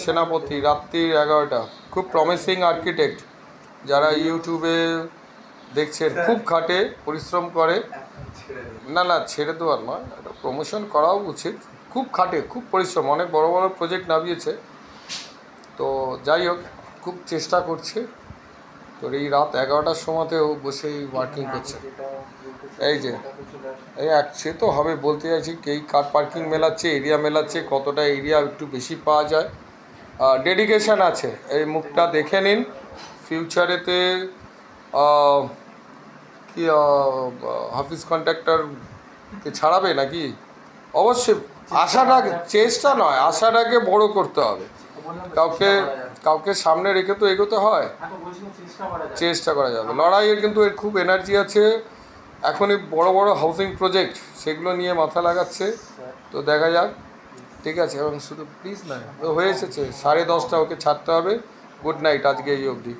সেনাপতি রাত্রি 11টা, খুব প্রমিসিং আর্কিটেক্ট। যারা ইউটিউবে দেখছেন, খুব খাটে, পরিশ্রম করে। না না, ছেড়ে দেওয়ার নয়, এটা প্রমোশন করাও উচিত। খুব খাটে, খুব পরিশ্রম, অনেক বড় বড় প্রজেক্ট নামিয়েছে। তো যাই হোক, খুব চেষ্টা করছে। তো এই রাত 11টার সময়তেও বসেই ওয়ার্কিং করছে। এই যে এই সে তো হবে, বলতে চাইছি এই কার পার্কিং মেলাচ্ছে, এরিয়া মেলাচ্ছে, কতটা এরিয়া একটু বেশি পাওয়া যায়। ডেডিকেশান আছে, এই মুখটা দেখে নিন। ফিউচারেতে কি হাফিজ কন্ট্রাক্টরকে ছাড়াবে নাকি? অবশ্যই আশাটাকে, চেষ্টা নয়, আশাটাকে বড় করতে হবে। কাউকে সামনে রেখে তো এগোতে হয়, চেষ্টা করা যাবে। লড়াইয়ের কিন্তু এর খুব এনার্জি আছে। এখনই বড় বড় হাউসিং প্রজেক্ট সেগুলো নিয়ে মাথা লাগাচ্ছে। তো দেখা যাক, ঠিক আছে। এবং শুধু প্লিজ না, হয়ে এসেছে 10:30, ওকে ছাড়তে হবে। গুড নাইট, আজকে এই অবধি।